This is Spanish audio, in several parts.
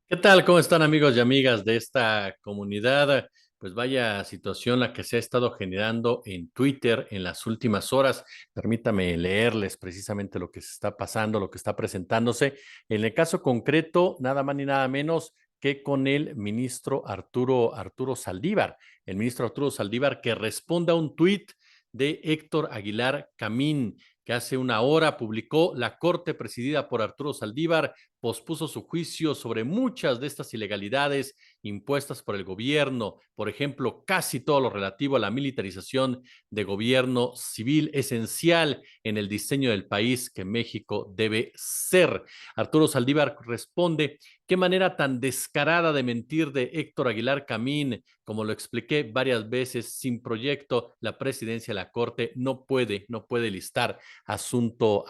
¿Qué tal? ¿Cómo están amigos y amigas de esta comunidad? Pues vaya situación la que se ha estado generando en Twitter en las últimas horas. Permítame leerles precisamente lo que se está pasando, lo que está presentándose. En el caso concreto, nada más ni nada menos que con el ministro Arturo Saldívar. El ministro Arturo Saldívar que responde a un tuit de Héctor Aguilar Camín, que hace una hora publicó: la corte presidida por Arturo Saldívar pospuso su juicio sobre muchas de estas ilegalidades impuestas por el gobierno. Por ejemplo, casi todo lo relativo a la militarización de gobierno civil, esencial en el diseño del país que México debe ser. Arturo Saldívar responde: qué manera tan descarada de mentir de Héctor Aguilar Camín. Como lo expliqué varias veces, sin proyecto, la presidencia de la Corte no puede listar asunto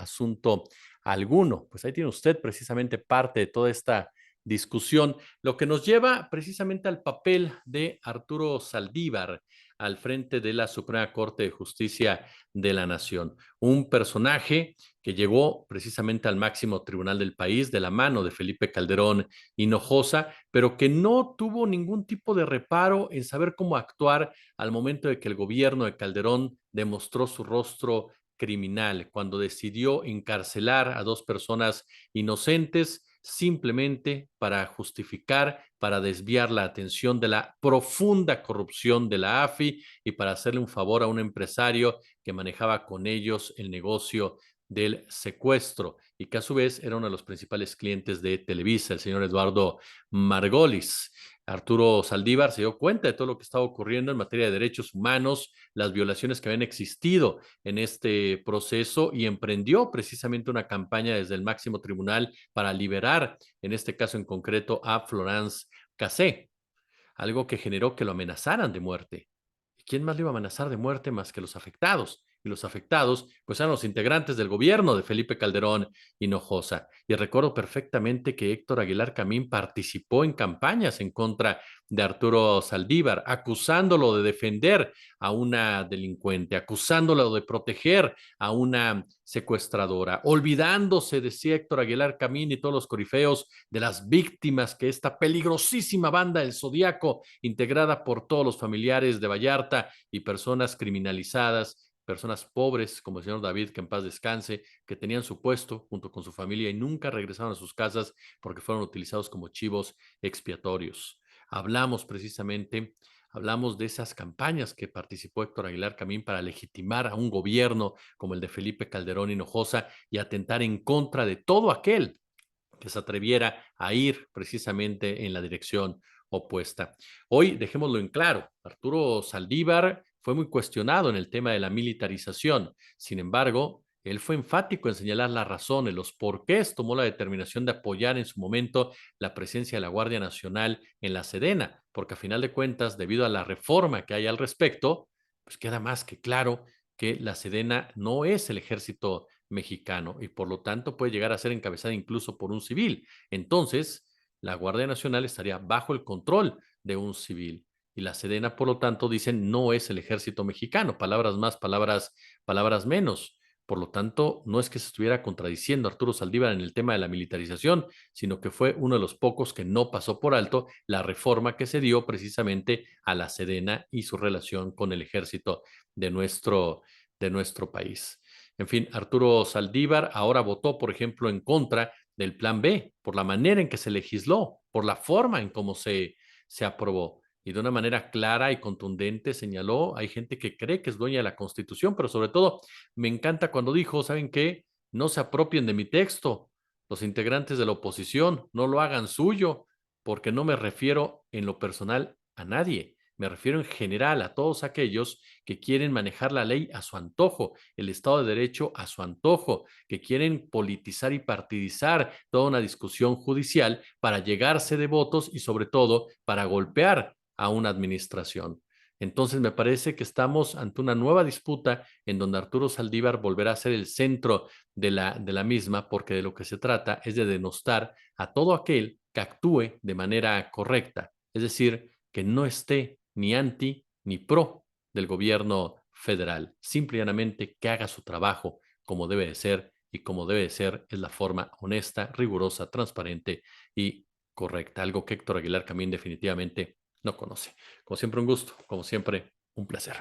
alguno. Pues ahí tiene usted precisamente parte de toda esta discusión, lo que nos lleva precisamente al papel de Arturo Saldívar al frente de la Suprema Corte de Justicia de la Nación. Un personaje que llegó precisamente al máximo tribunal del país de la mano de Felipe Calderón Hinojosa, pero que no tuvo ningún tipo de reparo en saber cómo actuar al momento de que el gobierno de Calderón demostró su rostro criminal, cuando decidió encarcelar a dos personas inocentes simplemente para justificar, para desviar la atención de la profunda corrupción de la AFI y para hacerle un favor a un empresario que manejaba con ellos el negocio del secuestro y que a su vez era uno de los principales clientes de Televisa, el señor Eduardo Margolis. Arturo Saldívar se dio cuenta de todo lo que estaba ocurriendo en materia de derechos humanos, las violaciones que habían existido en este proceso y emprendió precisamente una campaña desde el máximo tribunal para liberar, en este caso en concreto, a Florence Cassé, algo que generó que lo amenazaran de muerte. ¿Y quién más le iba a amenazar de muerte más que los afectados? Y los afectados, pues eran los integrantes del gobierno de Felipe Calderón Hinojosa. Y recuerdo perfectamente que Héctor Aguilar Camín participó en campañas en contra de Arturo Saldívar, acusándolo de defender a una delincuente, acusándolo de proteger a una secuestradora, olvidándose, decía Héctor Aguilar Camín y todos los corifeos, de las víctimas que esta peligrosísima banda del Zodíaco, integrada por todos los familiares de Vallarta y personas criminalizadas, personas pobres como el señor David, que en paz descanse, que tenían su puesto junto con su familia y nunca regresaron a sus casas porque fueron utilizados como chivos expiatorios. Hablamos precisamente, hablamos de esas campañas que participó Héctor Aguilar Camín para legitimar a un gobierno como el de Felipe Calderón Hinojosa y atentar en contra de todo aquel que se atreviera a ir precisamente en la dirección opuesta. Hoy, dejémoslo en claro, Arturo Saldívar fue muy cuestionado en el tema de la militarización. Sin embargo, él fue enfático en señalar las razones, los porqués tomó la determinación de apoyar en su momento la presencia de la Guardia Nacional en la Sedena, porque a final de cuentas, debido a la reforma que hay al respecto, pues queda más que claro que la Sedena no es el ejército mexicano y por lo tanto puede llegar a ser encabezada incluso por un civil. Entonces, la Guardia Nacional estaría bajo el control de un civil. Y la Sedena, por lo tanto, dicen no es el ejército mexicano, palabras más, palabras menos. Por lo tanto, no es que se estuviera contradiciendo Arturo Saldívar en el tema de la militarización, sino que fue uno de los pocos que no pasó por alto la reforma que se dio precisamente a la Sedena y su relación con el ejército de nuestro país. En fin, Arturo Saldívar ahora votó, por ejemplo, en contra del Plan B, por la manera en que se legisló, por la forma en cómo se aprobó. Y de una manera clara y contundente señaló, hay gente que cree que es dueña de la Constitución, pero sobre todo me encanta cuando dijo, ¿saben qué? No se apropien de mi texto, los integrantes de la oposición, no lo hagan suyo, porque no me refiero en lo personal a nadie, me refiero en general a todos aquellos que quieren manejar la ley a su antojo, el Estado de Derecho a su antojo, que quieren politizar y partidizar toda una discusión judicial para llegarse de votos y sobre todo para golpear a una administración. Entonces me parece que estamos ante una nueva disputa en donde Arturo Saldívar volverá a ser el centro de la misma, porque de lo que se trata es de denostar a todo aquel que actúe de manera correcta, es decir, que no esté ni anti ni pro del gobierno federal, simple y llanamente que haga su trabajo como debe de ser y como debe de ser es la forma honesta, rigurosa, transparente y correcta, algo que Héctor Aguilar Camín definitivamente no conoce. Como siempre, un gusto, como siempre, un placer.